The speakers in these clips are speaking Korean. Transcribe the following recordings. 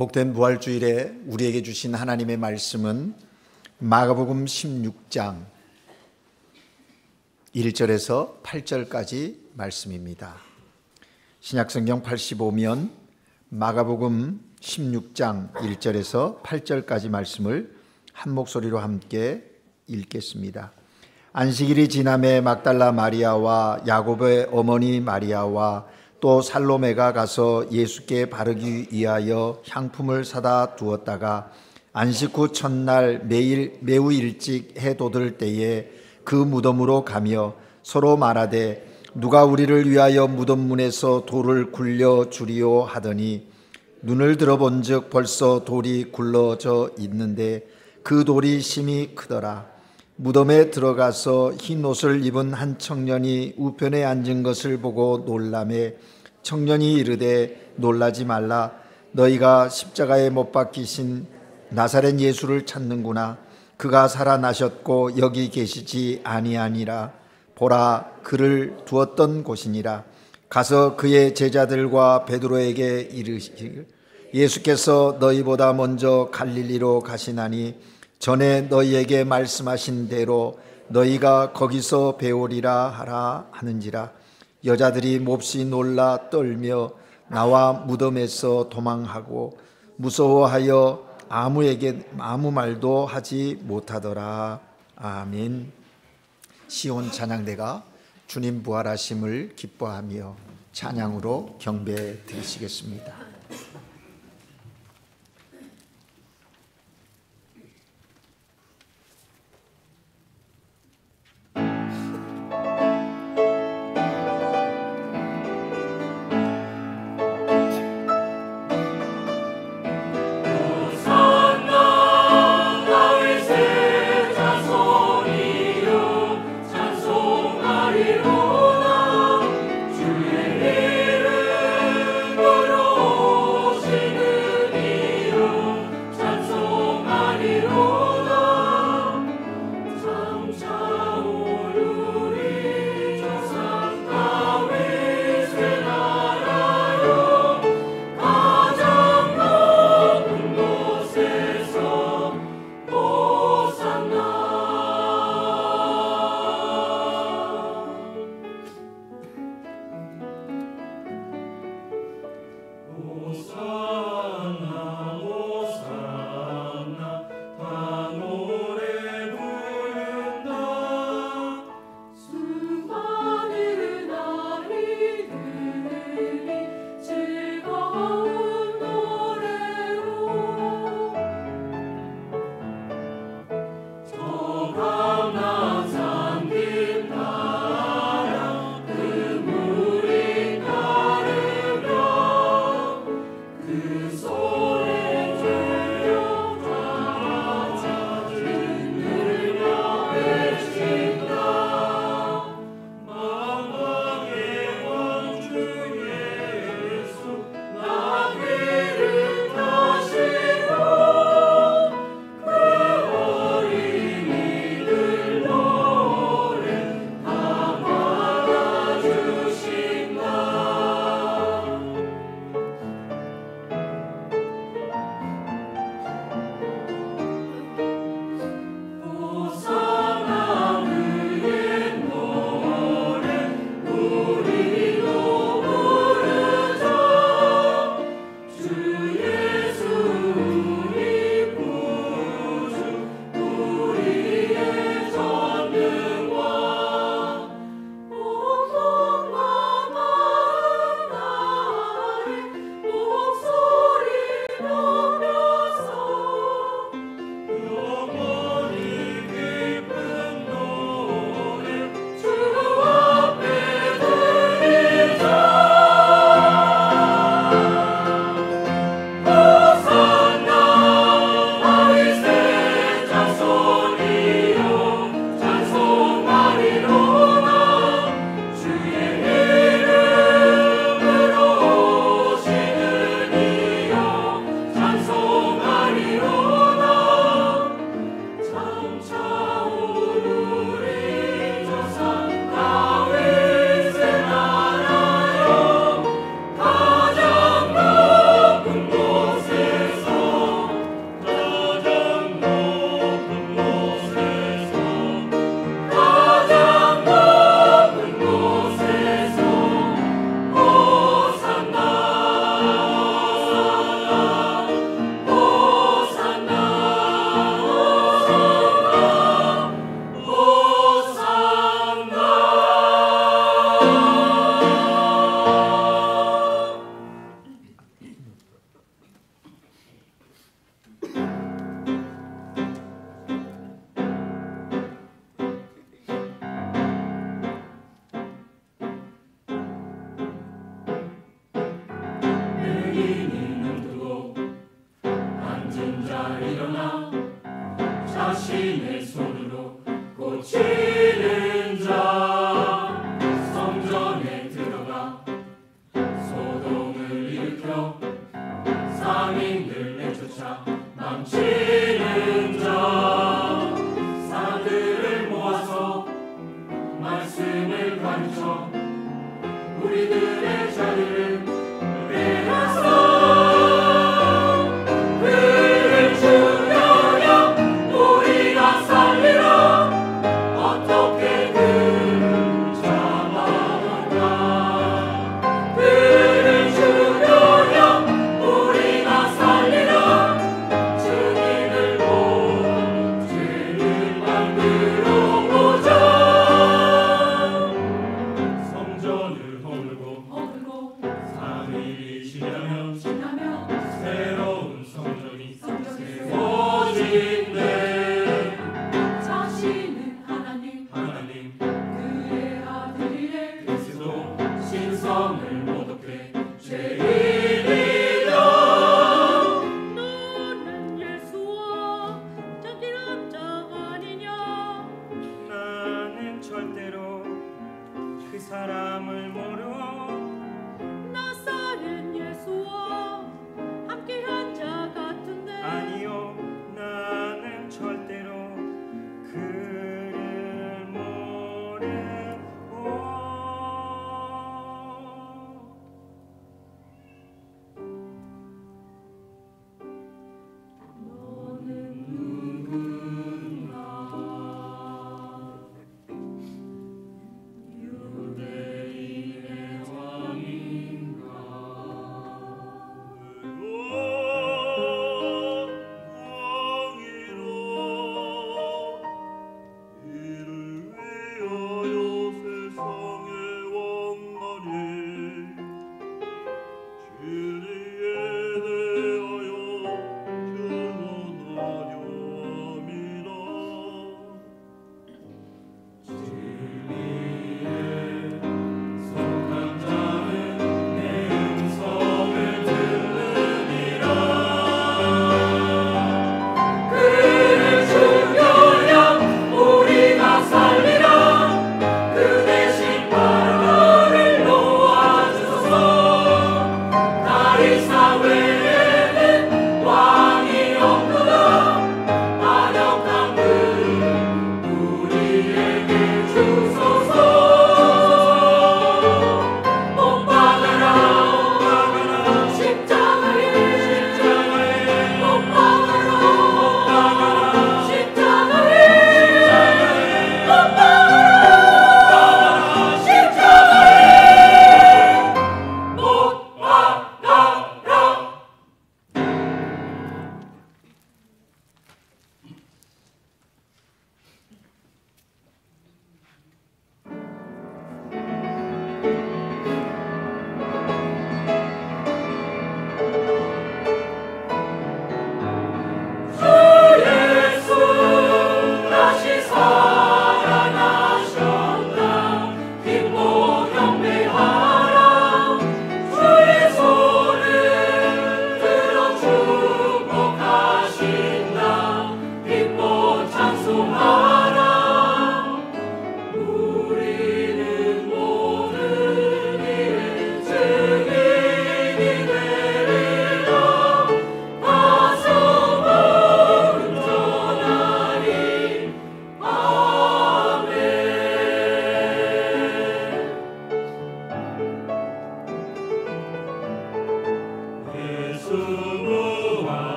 복된 부활주일에 우리에게 주신 하나님의 말씀은 마가복음 16장 1절에서 8절까지 말씀입니다. 신약성경 85면 마가복음 16장 1절에서 8절까지 말씀을 한 목소리로 함께 읽겠습니다. 안식일이 지남에 막달라 마리아와 야곱의 어머니 마리아와 또 살로메가 가서 예수께 바르기 위하여 향품을 사다 두었다가 안식 후 첫날 매우 일찍 해 돋을 때에 그 무덤으로 가며 서로 말하되 누가 우리를 위하여 무덤 문에서 돌을 굴려 주리오 하더니 눈을 들어본즉 벌써 돌이 굴러져 있는데 그 돌이 심히 크더라. 무덤에 들어가서 흰 옷을 입은 한 청년이 우편에 앉은 것을 보고 놀라매 청년이 이르되 놀라지 말라. 너희가 십자가에 못 박히신 나사렛 예수를 찾는구나. 그가 살아나셨고 여기 계시지 아니하니라. 보라, 그를 두었던 곳이니라. 가서 그의 제자들과 베드로에게 이르시길 예수께서 너희보다 먼저 갈릴리로 가시나니 전에 너희에게 말씀하신 대로 너희가 거기서 배우리라 하라 하는지라. 여자들이 몹시 놀라 떨며 나와 무덤에서 도망하고 무서워하여 아무에게 아무 말도 하지 못하더라. 아멘. 시온 찬양대가 주님 부활하심을 기뻐하며 찬양으로 경배 드리시겠습니다.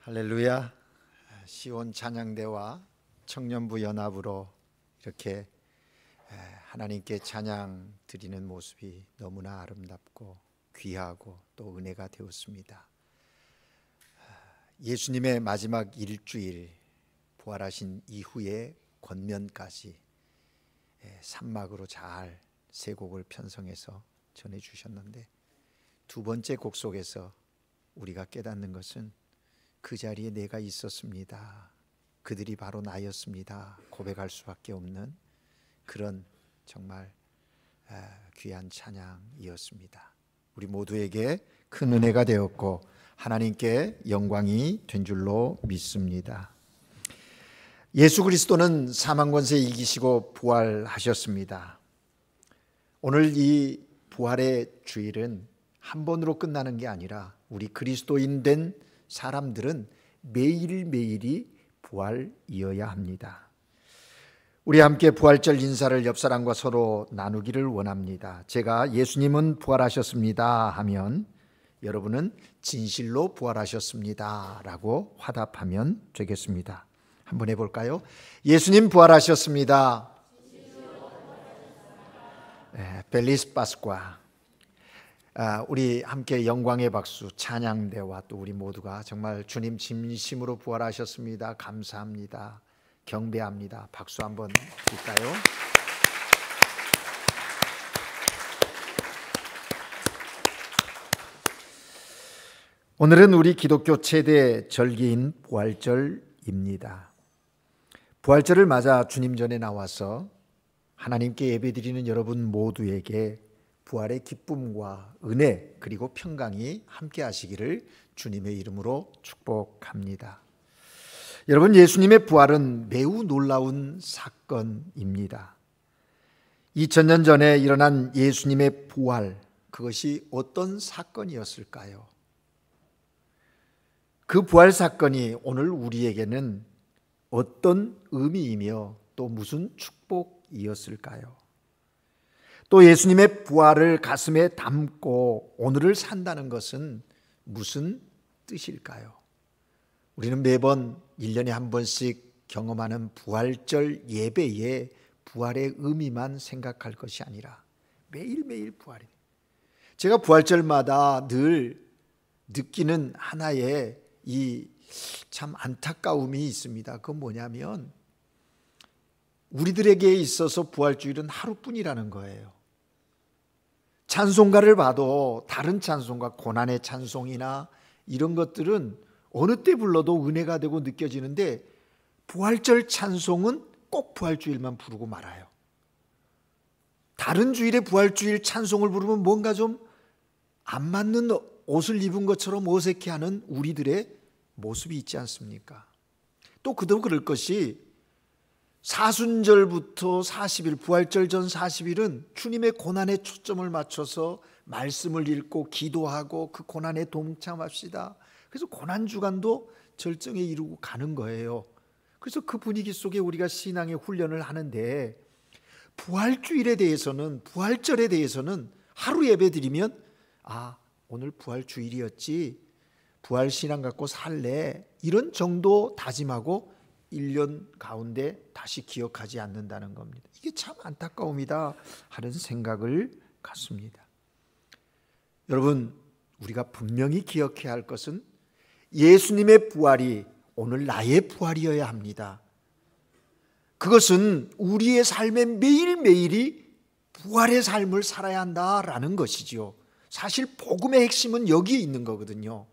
할렐루야. 시온 찬양대와 청년부 연합으로 이렇게 하나님께 찬양 드리는 모습이 너무나 아름답고 귀하고 또 은혜가 되었습니다. 예수님의 마지막 일주일 부활하신 이후의 권면까지 산막으로 잘 세 곡을 편성해서 전해주셨는데, 두 번째 곡 속에서 우리가 깨닫는 것은 그 자리에 내가 있었습니다, 그들이 바로 나였습니다 고백할 수밖에 없는 그런 정말 귀한 찬양이었습니다. 우리 모두에게 큰 은혜가 되었고 하나님께 영광이 된 줄로 믿습니다. 예수 그리스도는 사망 권세 이기시고 부활하셨습니다. 오늘 이 부활의 주일은 한 번으로 끝나는 게 아니라 우리 그리스도인 된 사람들은 매일매일이 부활이어야 합니다. 우리 함께 부활절 인사를 옆 사람과 서로 나누기를 원합니다. 제가 예수님은 부활하셨습니다 하면 여러분은 진실로 부활하셨습니다 라고 화답하면 되겠습니다. 한번 해볼까요? 예수님 부활하셨습니다. 펠리스 파스쿠아. 우리 함께 영광의 박수, 찬양대와 또 우리 모두가 정말 주님 진심으로 부활하셨습니다. 감사합니다. 경배합니다. 박수 한번 드릴까요? 오늘은 우리 기독교 최대 절기인 부활절입니다. 부활절을 맞아 주님 전에 나와서 하나님께 예배드리는 여러분 모두에게 부활의 기쁨과 은혜 그리고 평강이 함께 하시기를 주님의 이름으로 축복합니다. 여러분, 예수님의 부활은 매우 놀라운 사건입니다. 2000년 전에 일어난 예수님의 부활, 그것이 어떤 사건이었을까요? 그 부활 사건이 오늘 우리에게는 어떤 의미이며 또 무슨 축복이었을까요? 또 예수님의 부활을 가슴에 담고 오늘을 산다는 것은 무슨 뜻일까요? 우리는 매번 1년에 한 번씩 경험하는 부활절 예배에 부활의 의미만 생각할 것이 아니라 매일매일 부활이. 제가 부활절마다 늘 느끼는 하나의 이 참 안타까움이 있습니다. 그건 뭐냐면 우리들에게 있어서 부활주일은 하루뿐이라는 거예요. 찬송가를 봐도 다른 찬송가, 고난의 찬송이나 이런 것들은 어느 때 불러도 은혜가 되고 느껴지는데 부활절 찬송은 꼭 부활주일만 부르고 말아요. 다른 주일에 부활주일 찬송을 부르면 뭔가 좀 안 맞는 옷을 입은 것처럼 어색해하는 우리들의 모습이 있지 않습니까? 또 그도 그럴 것이 사순절부터 40일, 부활절 전 40일은 주님의 고난에 초점을 맞춰서 말씀을 읽고 기도하고 그 고난에 동참합시다. 그래서 고난주간도 절정에 이르고 가는 거예요. 그래서 그 분위기 속에 우리가 신앙의 훈련을 하는데 부활주일에 대해서는, 부활절에 대해서는 하루 예배 드리면 오늘 부활주일이었지, 부활신앙 갖고 살래, 이런 정도 다짐하고 1년 가운데 다시 기억하지 않는다는 겁니다. 이게 참 안타까움이다 하는 생각을 갖습니다. 여러분, 우리가 분명히 기억해야 할 것은 예수님의 부활이 오늘 나의 부활이어야 합니다. 그것은 우리의 삶의 매일매일이 부활의 삶을 살아야 한다라는 것이지요. 사실 복음의 핵심은 여기에 있는 거거든요.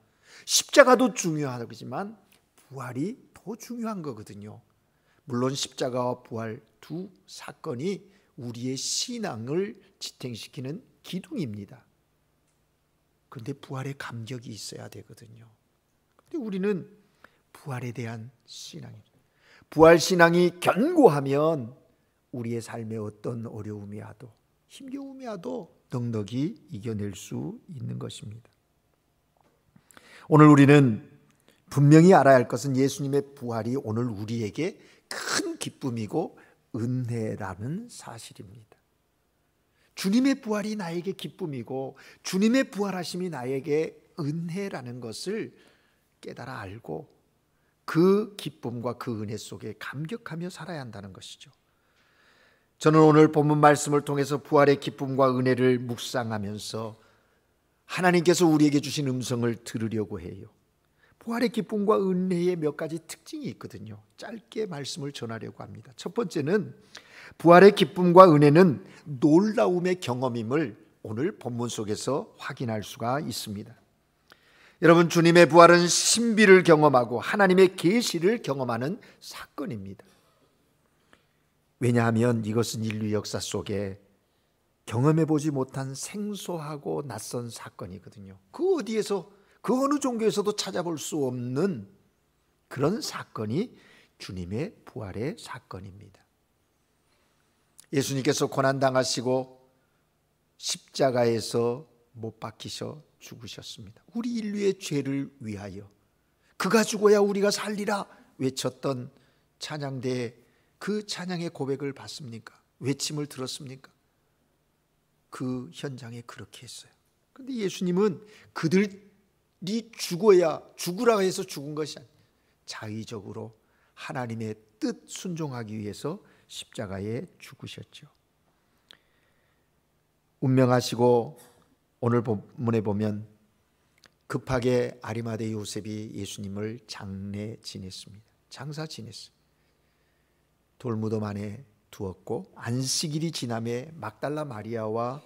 십자가도 중요하지만 부활이 더 중요한 거거든요. 물론 십자가와 부활 두 사건이 우리의 신앙을 지탱시키는 기둥입니다. 그런데 부활의 감격이 있어야 되거든요. 그런데 우리는 부활에 대한 신앙입니다. 부활 신앙이 견고하면 우리의 삶에 어떤 어려움이 와도 힘겨움이 와도 넉넉히 이겨낼 수 있는 것입니다. 오늘 우리는 분명히 알아야 할 것은 예수님의 부활이 오늘 우리에게 큰 기쁨이고 은혜라는 사실입니다. 주님의 부활이 나에게 기쁨이고 주님의 부활하심이 나에게 은혜라는 것을 깨달아 알고 그 기쁨과 그 은혜 속에 감격하며 살아야 한다는 것이죠. 저는 오늘 본문 말씀을 통해서 부활의 기쁨과 은혜를 묵상하면서 하나님께서 우리에게 주신 음성을 들으려고 해요. 부활의 기쁨과 은혜의 몇 가지 특징이 있거든요. 짧게 말씀을 전하려고 합니다. 첫 번째는 부활의 기쁨과 은혜는 놀라움의 경험임을 오늘 본문 속에서 확인할 수가 있습니다. 여러분, 주님의 부활은 신비를 경험하고 하나님의 계시를 경험하는 사건입니다. 왜냐하면 이것은 인류 역사 속에 경험해보지 못한 생소하고 낯선 사건이거든요. 그 어디에서, 그 어느 종교에서도 찾아볼 수 없는 그런 사건이 주님의 부활의 사건입니다. 예수님께서 고난당하시고 십자가에서 못 박히셔 죽으셨습니다. 우리 인류의 죄를 위하여 그가 죽어야 우리가 살리라 외쳤던 찬양대에 그 찬양의 고백을 받습니까? 외침을 들었습니까? 그 현장에 그렇게 했어요. 그런데 예수님은 그들이 죽으라 해서 죽은 것이 아니에요. 자의적으로 하나님의 뜻 순종하기 위해서 십자가에 죽으셨죠. 운명하시고 오늘 본문에 보면 급하게 아리마대 요셉이 예수님을 장례 지냈습니다. 장사 지냈어요. 돌무덤 안에 두었고 안식일이 지남에 막달라 마리아와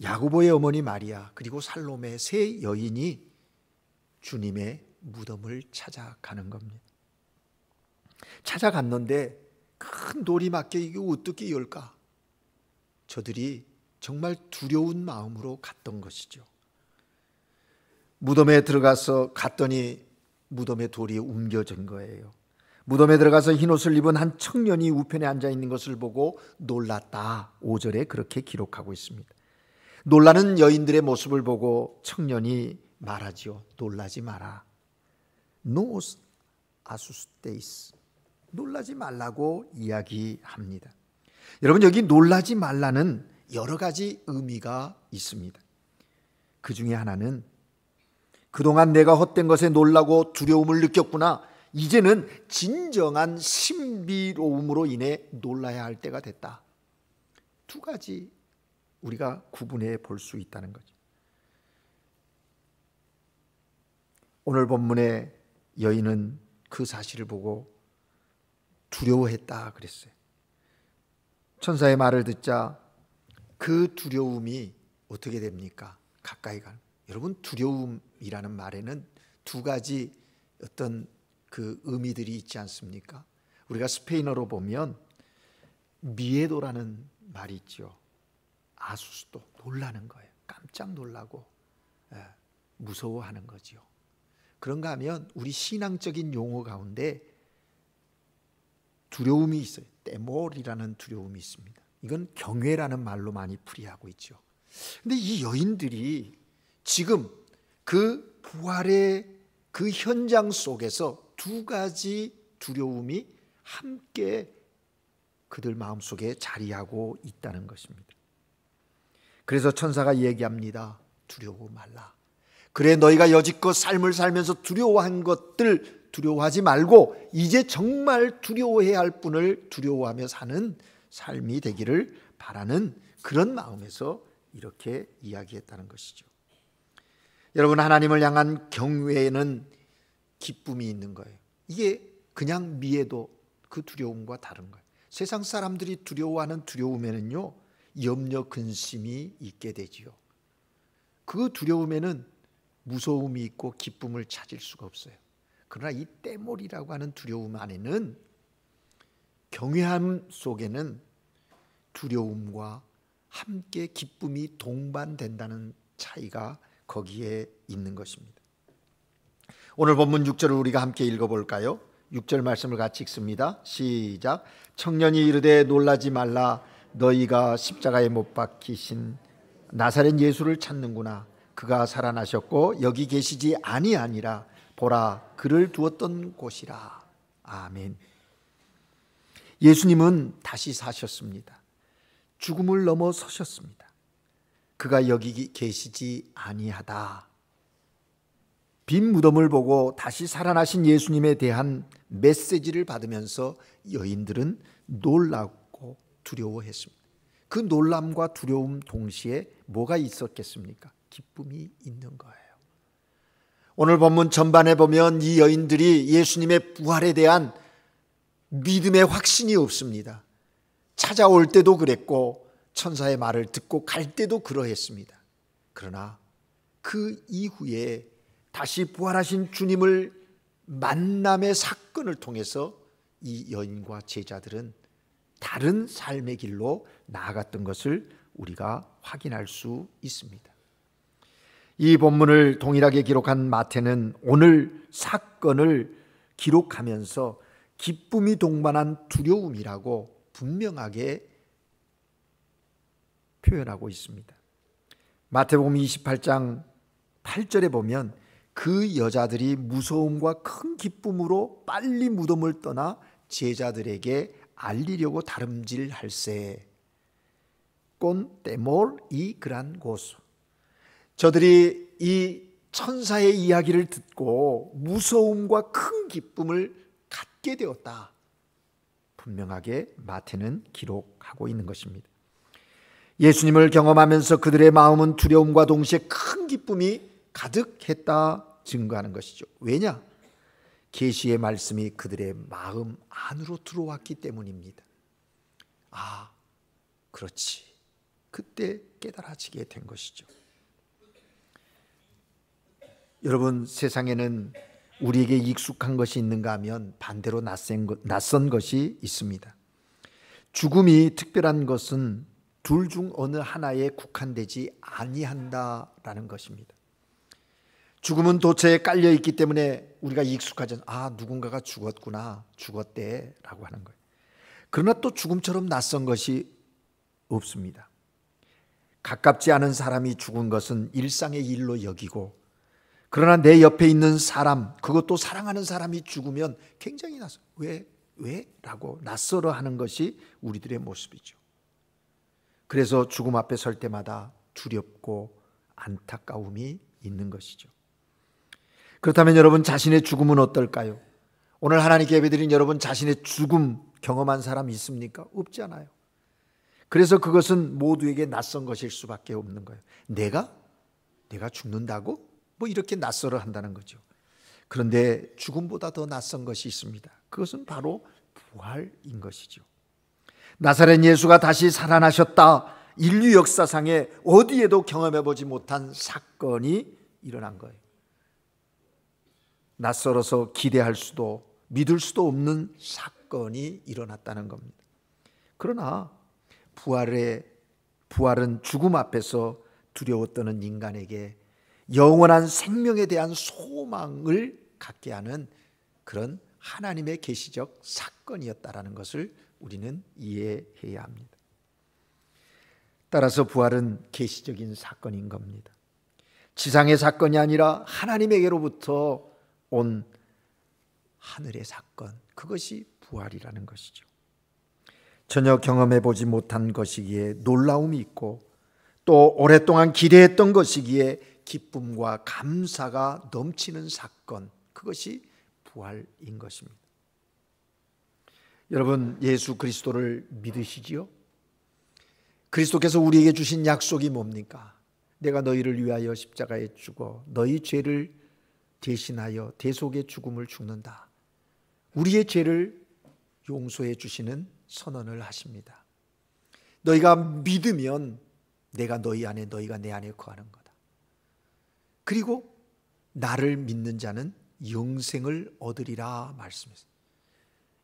야고보의 어머니 마리아 그리고 살로메 세 여인이 주님의 무덤을 찾아가는 겁니다. 찾아갔는데 큰 돌이 막혀 이게 어떻게 열까? 저들이 정말 두려운 마음으로 갔던 것이죠. 무덤에 들어가서 갔더니 무덤에 돌이 옮겨진 거예요. 무덤에 들어가서 흰옷을 입은 한 청년이 우편에 앉아 있는 것을 보고 놀랐다. 5절에 그렇게 기록하고 있습니다. 놀라는 여인들의 모습을 보고 청년이 말하지요. 놀라지 마라. No asustéis. 놀라지 말라고 이야기합니다. 여러분, 여기 놀라지 말라는 여러 가지 의미가 있습니다. 그 중에 하나는 그동안 내가 헛된 것에 놀라고 두려움을 느꼈구나. 이제는 진정한 신비로움으로 인해 놀라야 할 때가 됐다. 두 가지 우리가 구분해 볼 수 있다는 거죠. 오늘 본문의 여인은 그 사실을 보고 두려워했다 그랬어요. 천사의 말을 듣자 그 두려움이 어떻게 됩니까? 가까이 가는. 여러분, 두려움이라는 말에는 두 가지 어떤 그 의미들이 있지 않습니까? 우리가 스페인어로 보면 미에도라는 말이 있죠. 아수스도, 놀라는 거예요. 깜짝 놀라고 무서워하는 거죠. 그런가 하면 우리 신앙적인 용어 가운데 두려움이 있어요. 때몰이라는 두려움이 있습니다. 이건 경외라는 말로 많이 풀이하고 있죠. 근데 이 여인들이 지금 그 부활의 그 현장 속에서 두 가지 두려움이 함께 그들 마음속에 자리하고 있다는 것입니다. 그래서 천사가 얘기합니다. 두려워 말라. 그래, 너희가 여지껏 삶을 살면서 두려워한 것들 두려워하지 말고 이제 정말 두려워해야 할 분을 두려워하며 사는 삶이 되기를 바라는 그런 마음에서 이렇게 이야기했다는 것이죠. 여러분, 하나님을 향한 경외에는 기쁨이 있는 거예요. 이게 그냥 미에도 그 두려움과 다른 거예요. 세상 사람들이 두려워하는 두려움에는요, 염려 근심이 있게 되지요. 그 두려움에는 무서움이 있고 기쁨을 찾을 수가 없어요. 그러나 이 때몰이라고 하는 두려움 안에는 경외함 속에는 두려움과 함께 기쁨이 동반된다는 차이가 거기에 있는 것입니다. 오늘 본문 6절을 우리가 함께 읽어볼까요? 6절 말씀을 같이 읽습니다. 시작. 청년이 이르되 놀라지 말라. 너희가 십자가에 못 박히신 나사렛 예수를 찾는구나. 그가 살아나셨고 여기 계시지 아니하니라. 보라, 그를 두었던 곳이라. 아멘. 예수님은 다시 사셨습니다. 죽음을 넘어서셨습니다. 그가 여기 계시지 아니하다. 빈 무덤을 보고 다시 살아나신 예수님에 대한 메시지를 받으면서 여인들은 놀라고 두려워했습니다. 그 놀람과 두려움 동시에 뭐가 있었겠습니까? 기쁨이 있는 거예요. 오늘 본문 전반에 보면 이 여인들이 예수님의 부활에 대한 믿음의 확신이 없습니다. 찾아올 때도 그랬고 천사의 말을 듣고 갈 때도 그러했습니다. 그러나 그 이후에 다시 부활하신 주님을 만남의 사건을 통해서 이 여인과 제자들은 다른 삶의 길로 나아갔던 것을 우리가 확인할 수 있습니다. 이 본문을 동일하게 기록한 마태는 오늘 사건을 기록하면서 기쁨이 동반한 두려움이라고 분명하게 표현하고 있습니다. 마태복음 28장 8절에 보면 그 여자들이 무서움과 큰 기쁨으로 빨리 무덤을 떠나 제자들에게 알리려고 다름질할세. con temor y gran gozo. 저들이 이 천사의 이야기를 듣고 무서움과 큰 기쁨을 갖게 되었다. 분명하게 마태는 기록하고 있는 것입니다. 예수님을 경험하면서 그들의 마음은 두려움과 동시에 큰 기쁨이 가득했다 증거하는 것이죠. 왜냐? 계시의 말씀이 그들의 마음 안으로 들어왔기 때문입니다. 아, 그렇지. 그때 깨달아지게 된 것이죠. 여러분, 세상에는 우리에게 익숙한 것이 있는가 하면 반대로 낯선 것이 있습니다. 죽음이 특별한 것은 둘 중 어느 하나에 국한되지 아니한다라는 것입니다. 죽음은 도처에 깔려 있기 때문에 우리가 익숙하지 않아. 누군가가 죽었구나, 죽었대 라고 하는 거예요. 그러나 또 죽음처럼 낯선 것이 없습니다. 가깝지 않은 사람이 죽은 것은 일상의 일로 여기고, 그러나 내 옆에 있는 사람, 그것도 사랑하는 사람이 죽으면 굉장히 낯서. 왜? 라고 낯설어 하는 것이 우리들의 모습이죠. 그래서 죽음 앞에 설 때마다 두렵고 안타까움이 있는 것이죠. 그렇다면 여러분 자신의 죽음은 어떨까요? 오늘 하나님께 예배드린 여러분 자신의 죽음 경험한 사람 있습니까? 없지 않아요. 그래서 그것은 모두에게 낯선 것일 수밖에 없는 거예요. 내가 죽는다고? 뭐 이렇게 낯설어 한다는 거죠. 그런데 죽음보다 더 낯선 것이 있습니다. 그것은 바로 부활인 것이죠. 나사렛 예수가 다시 살아나셨다. 인류 역사상에 어디에도 경험해보지 못한 사건이 일어난 거예요. 낯설어서 기대할 수도 믿을 수도 없는 사건이 일어났다는 겁니다. 그러나 부활은 죽음 앞에서 두려워 떠는 인간에게 영원한 생명에 대한 소망을 갖게 하는 그런 하나님의 계시적 사건이었다라는 것을 우리는 이해해야 합니다. 따라서 부활은 계시적인 사건인 겁니다. 지상의 사건이 아니라 하나님에게로부터 온 하늘의 사건, 그것이 부활이라는 것이죠. 전혀 경험해보지 못한 것이기에 놀라움이 있고, 또 오랫동안 기대했던 것이기에 기쁨과 감사가 넘치는 사건, 그것이 부활인 것입니다. 여러분, 예수 그리스도를 믿으시지요? 그리스도께서 우리에게 주신 약속이 뭡니까? 내가 너희를 위하여 십자가에 죽어 너희 죄를 대신하여 대속의 죽음을 죽는다. 우리의 죄를 용서해 주시는 선언을 하십니다. 너희가 믿으면 내가 너희 안에, 너희가 내 안에 거하는 거다. 그리고 나를 믿는 자는 영생을 얻으리라 말씀했습니다.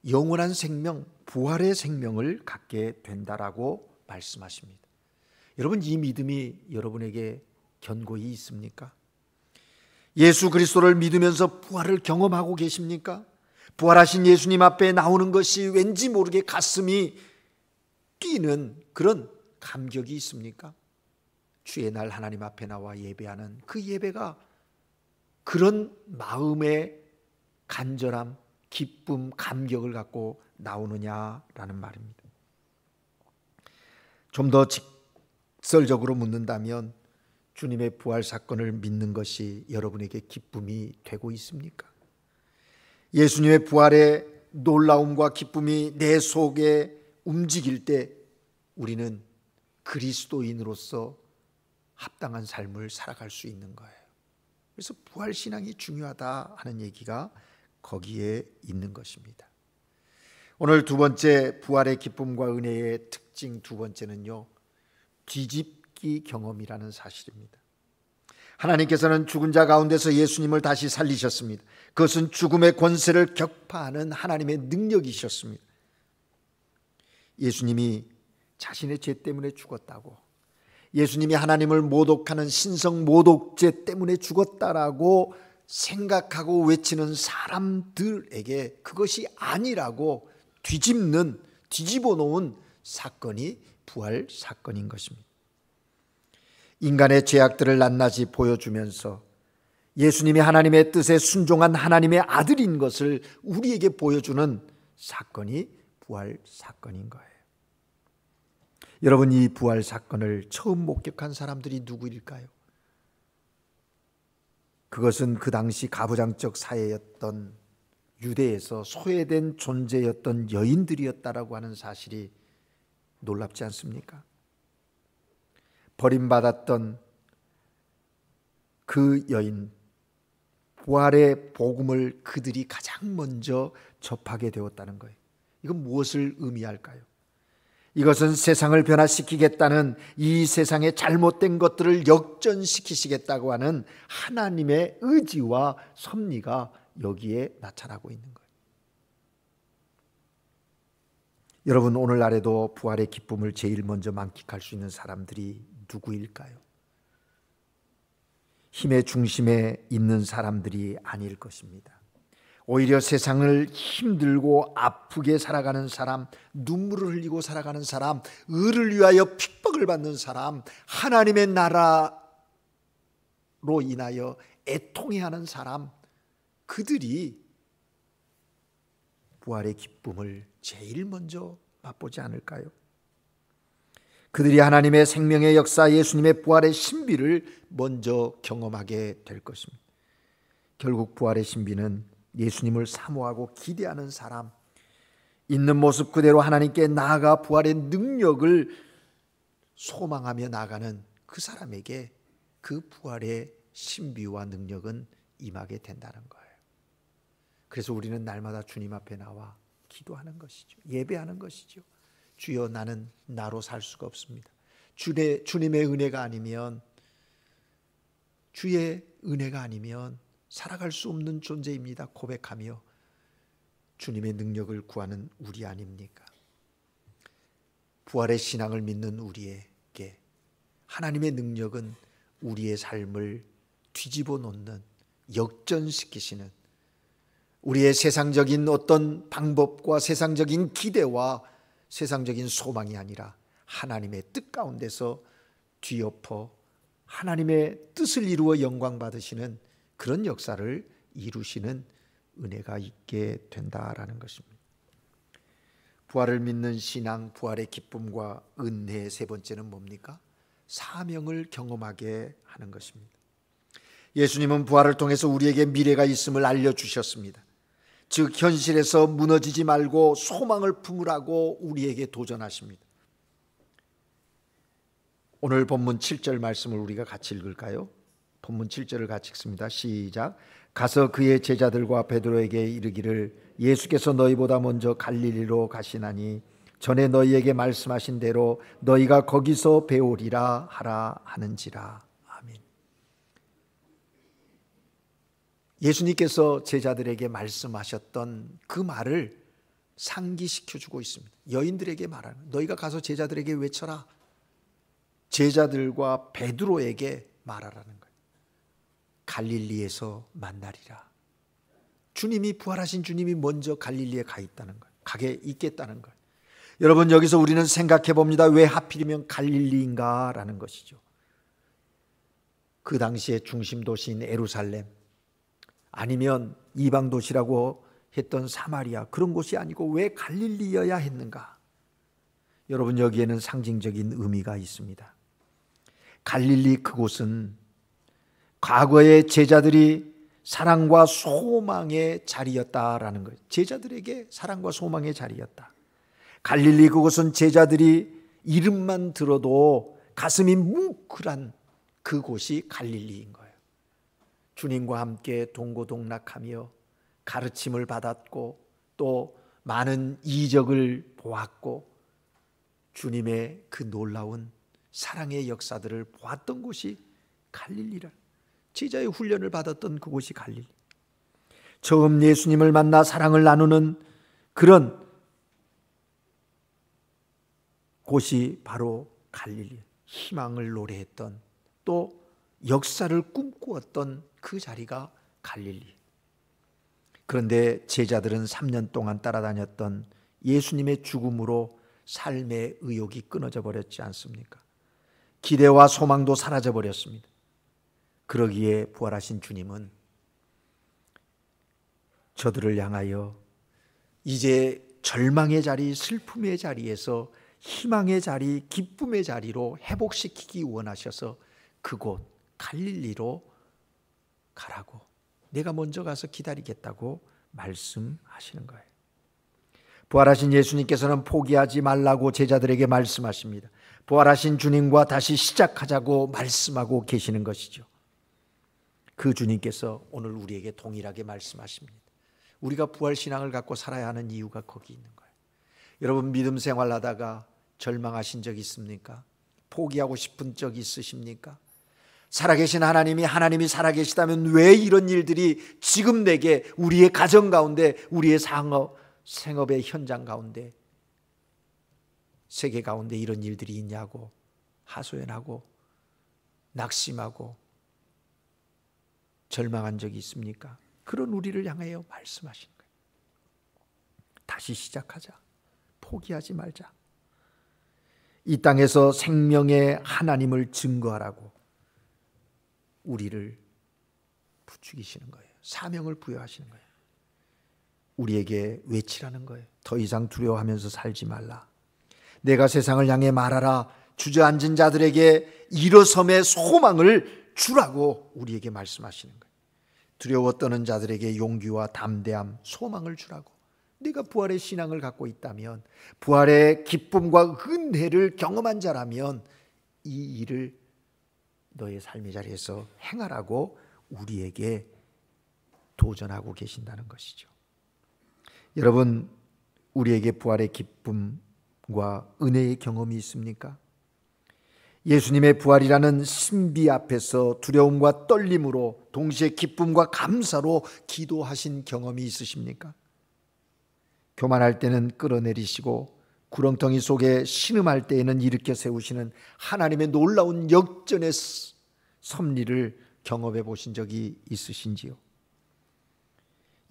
영원한 생명, 부활의 생명을 갖게 된다라고 말씀하십니다. 여러분, 이 믿음이 여러분에게 견고히 있습니까? 예수 그리스도를 믿으면서 부활을 경험하고 계십니까? 부활하신 예수님 앞에 나오는 것이 왠지 모르게 가슴이 뛰는 그런 감격이 있습니까? 주의 날 하나님 앞에 나와 예배하는 그 예배가 그런 마음의 간절함, 기쁨, 감격을 갖고 나오느냐라는 말입니다. 좀 더 직설적으로 묻는다면 주님의 부활 사건을 믿는 것이 여러분에게 기쁨이 되고 있습니까? 예수님의 부활의 놀라움과 기쁨이 내 속에 움직일 때 우리는 그리스도인으로서 합당한 삶을 살아갈 수 있는 거예요. 그래서 부활신앙이 중요하다 하는 얘기가 거기에 있는 것입니다. 오늘 두 번째 부활의 기쁨과 은혜의 특징 두 번째는요, 뒤집기 경험이라는 사실입니다. 하나님께서는 죽은 자 가운데서 예수님을 다시 살리셨습니다. 그것은 죽음의 권세를 격파하는 하나님의 능력이셨습니다. 예수님이 자신의 죄 때문에 죽었다고, 예수님이 하나님을 모독하는 신성 모독죄 때문에 죽었다라고 생각하고 외치는 사람들에게 그것이 아니라고 뒤집어 놓은 사건이 부활 사건인 것입니다. 인간의 죄악들을 낱낱이 보여주면서 예수님이 하나님의 뜻에 순종한 하나님의 아들인 것을 우리에게 보여주는 사건이 부활 사건인 거예요. 여러분, 이 부활 사건을 처음 목격한 사람들이 누구일까요? 그것은 그 당시 가부장적 사회였던 유대에서 소외된 존재였던 여인들이었다라고 하는 사실이 놀랍지 않습니까? 버림받았던 그 여인, 부활의 복음을 그들이 가장 먼저 접하게 되었다는 거예요. 이건 무엇을 의미할까요? 이것은 세상을 변화시키겠다는, 이 세상의 잘못된 것들을 역전시키시겠다고 하는 하나님의 의지와 섭리가 여기에 나타나고 있는 거예요. 여러분, 오늘날에도 부활의 기쁨을 제일 먼저 만끽할 수 있는 사람들이 누구일까요? 힘의 중심에 있는 사람들이 아닐 것입니다. 오히려 세상을 힘들고 아프게 살아가는 사람, 눈물을 흘리고 살아가는 사람, 의를 위하여 핍박을 받는 사람, 하나님의 나라로 인하여 애통해하는 사람, 그들이 부활의 기쁨을 제일 먼저 맛보지 않을까요? 그들이 하나님의 생명의 역사, 예수님의 부활의 신비를 먼저 경험하게 될 것입니다. 결국 부활의 신비는 예수님을 사모하고 기대하는 사람, 있는 모습 그대로 하나님께 나아가 부활의 능력을 소망하며 나가는 그 사람에게 그 부활의 신비와 능력은 임하게 된다는 거예요. 그래서 우리는 날마다 주님 앞에 나와 기도하는 것이죠. 예배하는 것이죠. 주여, 나는 나로 살 수가 없습니다. 주님의 은혜가 아니면, 주의 은혜가 아니면 살아갈 수 없는 존재입니다. 고백하며 주님의 능력을 구하는 우리 아닙니까? 부활의 신앙을 믿는 우리에게 하나님의 능력은 우리의 삶을 뒤집어 놓는, 역전시키시는, 우리의 세상적인 어떤 방법과 세상적인 기대와 세상적인 소망이 아니라 하나님의 뜻 가운데서 뒤엎어 하나님의 뜻을 이루어 영광 받으시는 그런 역사를 이루시는 은혜가 있게 된다라는 것입니다. 부활을 믿는 신앙, 부활의 기쁨과 은혜의 세 번째는 뭡니까? 사명을 경험하게 하는 것입니다. 예수님은 부활을 통해서 우리에게 미래가 있음을 알려주셨습니다. 즉, 현실에서 무너지지 말고 소망을 품으라고 우리에게 도전하십니다. 오늘 본문 7절 말씀을 우리가 같이 읽을까요? 본문 7절을 같이 읽습니다. 시작. 가서 그의 제자들과 베드로에게 이르기를, 예수께서 너희보다 먼저 갈릴리로 가시나니 전에 너희에게 말씀하신 대로 너희가 거기서 배우리라 하라 하는지라. 아멘. 예수님께서 제자들에게 말씀하셨던 그 말을 상기시켜주고 있습니다. 여인들에게 말하는, 너희가 가서 제자들에게 외쳐라. 제자들과 베드로에게 말하라는 거예요. 갈릴리에서 만나리라. 주님이, 부활하신 주님이 먼저 갈릴리에 가 있다는 거예요. 가게 있겠다는 거예요. 여러분, 여기서 우리는 생각해 봅니다. 왜 하필이면 갈릴리인가라는 것이죠. 그 당시의 중심 도시인 예루살렘, 아니면 이방 도시라고 했던 사마리아, 그런 곳이 아니고 왜 갈릴리여야 했는가? 여러분, 여기에는 상징적인 의미가 있습니다. 갈릴리, 그곳은 과거의 제자들이 사랑과 소망의 자리였다라는 거예요. 제자들에게 사랑과 소망의 자리였다. 갈릴리, 그곳은 제자들이 이름만 들어도 가슴이 뭉클한 그곳이 갈릴리인 거예요. 주님과 함께 동고동락하며 가르침을 받았고 또 많은 이적을 보았고 주님의 그 놀라운 사랑의 역사들을 보았던 곳이 갈릴리라. 제자의 훈련을 받았던 그곳이 갈릴리. 처음 예수님을 만나 사랑을 나누는 그런 곳이 바로 갈릴리. 희망을 노래했던, 또 역사를 꿈꾸었던 그 자리가 갈릴리. 그런데 제자들은 3년 동안 따라다녔던 예수님의 죽음으로 삶의 의욕이 끊어져 버렸지 않습니까? 기대와 소망도 사라져 버렸습니다. 그러기에 부활하신 주님은 저들을 향하여 이제 절망의 자리, 슬픔의 자리에서 희망의 자리, 기쁨의 자리로 회복시키기 원하셔서 그곳 갈릴리로 가라고, 내가 먼저 가서 기다리겠다고 말씀하시는 거예요. 부활하신 예수님께서는 포기하지 말라고 제자들에게 말씀하십니다. 부활하신 주님과 다시 시작하자고 말씀하고 계시는 것이죠. 그 주님께서 오늘 우리에게 동일하게 말씀하십니다. 우리가 부활신앙을 갖고 살아야 하는 이유가 거기 있는 거예요. 여러분, 믿음 생활하다가 절망하신 적 있습니까? 포기하고 싶은 적 있으십니까? 살아계신 하나님이 살아계시다면 왜 이런 일들이 지금 내게, 우리의 가정 가운데, 우리의 생업의 현장 가운데, 세계 가운데 이런 일들이 있냐고 하소연하고 낙심하고 절망한 적이 있습니까? 그런 우리를 향하여 말씀하시는 거예요. 다시 시작하자. 포기하지 말자. 이 땅에서 생명의 하나님을 증거하라고 우리를 부추기시는 거예요. 사명을 부여하시는 거예요. 우리에게 외치라는 거예요. 더 이상 두려워하면서 살지 말라. 내가 세상을 향해 말하라. 주저앉은 자들에게 일어섬의 소망을 주라고 우리에게 말씀하시는 거예요. 두려워 떠는 자들에게 용기와 담대함, 소망을 주라고. 네가 부활의 신앙을 갖고 있다면, 부활의 기쁨과 은혜를 경험한 자라면 이 일을 너의 삶의 자리에서 행하라고 우리에게 도전하고 계신다는 것이죠. 여러분, 우리에게 부활의 기쁨과 은혜의 경험이 있습니까? 예수님의 부활이라는 신비 앞에서 두려움과 떨림으로 동시에 기쁨과 감사로 기도하신 경험이 있으십니까? 교만할 때는 끌어내리시고 구렁텅이 속에 신음할 때에는 일으켜 세우시는 하나님의 놀라운 역전의 섭리를 경험해 보신 적이 있으신지요?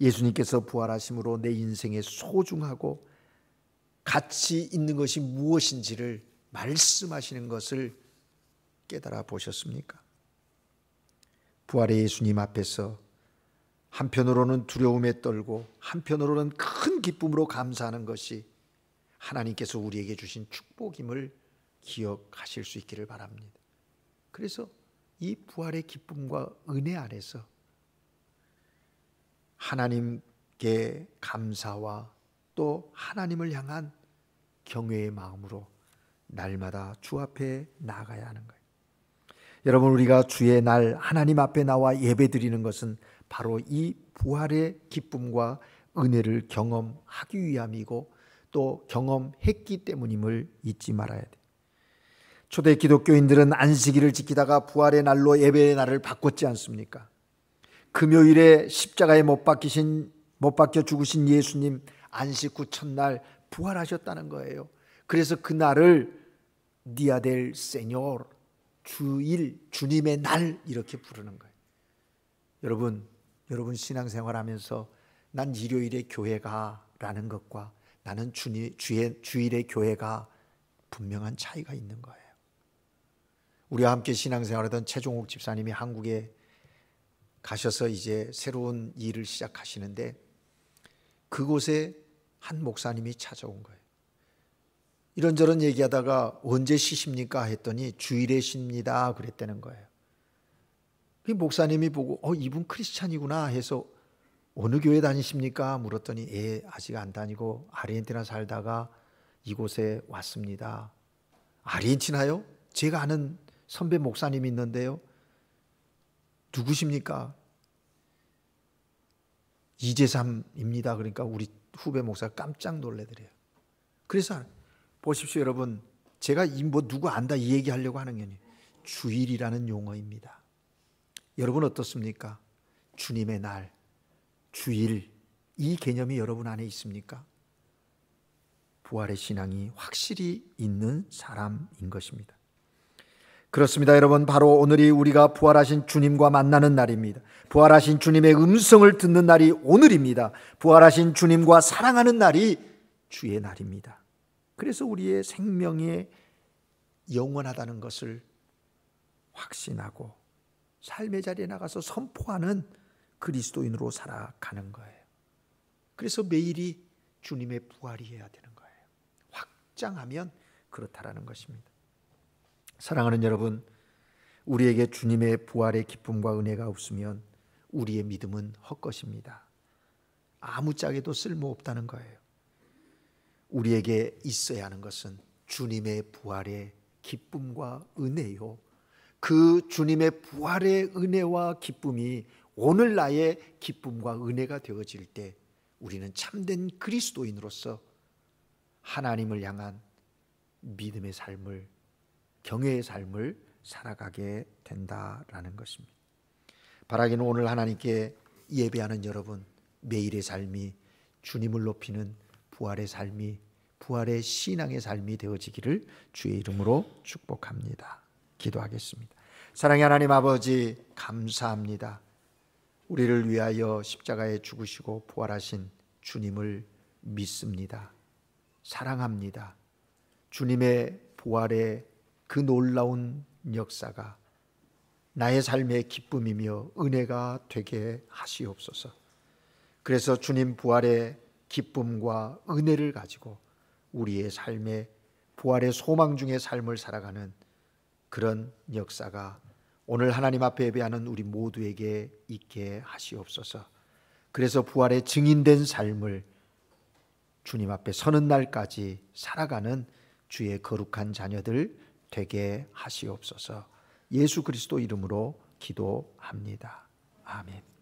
예수님께서 부활하심으로 내 인생에 소중하고 가치 있는 것이 무엇인지를 말씀하시는 것을 깨달아 보셨습니까? 부활의 예수님 앞에서 한편으로는 두려움에 떨고 한편으로는 큰 기쁨으로 감사하는 것이 하나님께서 우리에게 주신 축복임을 기억하실 수 있기를 바랍니다. 그래서 이 부활의 기쁨과 은혜 안에서 하나님께 감사와 또 하나님을 향한 경외의 마음으로 날마다 주 앞에 나아가야 하는 거예요. 여러분, 우리가 주의 날 하나님 앞에 나와 예배드리는 것은 바로 이 부활의 기쁨과 은혜를 경험하기 위함이고 또 경험했기 때문임을 잊지 말아야 돼요. 초대 기독교인들은 안식일을 지키다가 부활의 날로 예배의 날을 바꿨지 않습니까? 금요일에 십자가에 못 박혀 죽으신 예수님 안식 후 첫날 부활하셨다는 거예요. 그래서 그 날을 Dia del Señor, 주일, 주님의 날 이렇게 부르는 거예요. 여러분 신앙생활하면서 난 일요일에 교회 가라는 것과 나는 주일에 교회 가 분명한 차이가 있는 거예요. 우리와 함께 신앙생활하던 최종욱 집사님이 한국에 가셔서 이제 새로운 일을 시작하시는데 그곳에 한 목사님이 찾아온 거예요. 이런저런 얘기하다가 언제 쉬십니까 했더니 주일에 쉽니다 그랬다는 거예요. 그 목사님이 보고 이분 크리스찬이구나 해서 어느 교회 다니십니까 물었더니 아직 안 다니고 아르헨티나 살다가 이곳에 왔습니다. 아르헨티나요? 제가 아는 선배 목사님이 있는데요. 누구십니까? 이재삼입니다. 그러니까 우리 후배 목사가 깜짝 놀래더래요. 그래서 보십시오 여러분, 제가 누구 안다 이 얘기하려고 하는 게 아니에요. 주일이라는 용어입니다. 여러분 어떻습니까? 주님의 날, 주일, 이 개념이 여러분 안에 있습니까? 부활의 신앙이 확실히 있는 사람인 것입니다. 그렇습니다 여러분, 바로 오늘이 우리가 부활하신 주님과 만나는 날입니다. 부활하신 주님의 음성을 듣는 날이 오늘입니다. 부활하신 주님과 사랑하는 날이 주의 날입니다. 그래서 우리의 생명이 영원하다는 것을 확신하고 삶의 자리에 나가서 선포하는 그리스도인으로 살아가는 거예요. 그래서 매일이 주님의 부활이어야 되는 거예요. 확장하면 그렇다라는 것입니다. 사랑하는 여러분, 우리에게 주님의 부활의 기쁨과 은혜가 없으면 우리의 믿음은 헛것입니다. 아무짝에도 쓸모없다는 거예요. 우리에게 있어야 하는 것은 주님의 부활의 기쁨과 은혜요. 그 주님의 부활의 은혜와 기쁨이 오늘 나의 기쁨과 은혜가 되어질 때 우리는 참된 그리스도인으로서 하나님을 향한 믿음의 삶을, 경외의 삶을 살아가게 된다라는 것입니다. 바라기는 오늘 하나님께 예배하는 여러분, 매일의 삶이 주님을 높이는 부활의 삶이, 부활의 신앙의 삶이 되어지기를 주의 이름으로 축복합니다. 기도하겠습니다. 사랑의 하나님 아버지, 감사합니다. 우리를 위하여 십자가에 죽으시고 부활하신 주님을 믿습니다. 사랑합니다. 주님의 부활의 그 놀라운 역사가 나의 삶의 기쁨이며 은혜가 되게 하시옵소서. 그래서 주님 부활의 기쁨과 은혜를 가지고 우리의 삶의 부활의 소망 중의 삶을 살아가는 그런 역사가 오늘 하나님 앞에 예배하는 우리 모두에게 있게 하시옵소서. 그래서 부활의 증인된 삶을 주님 앞에 서는 날까지 살아가는 주의 거룩한 자녀들 되게 하시옵소서. 예수 그리스도 이름으로 기도합니다. 아멘.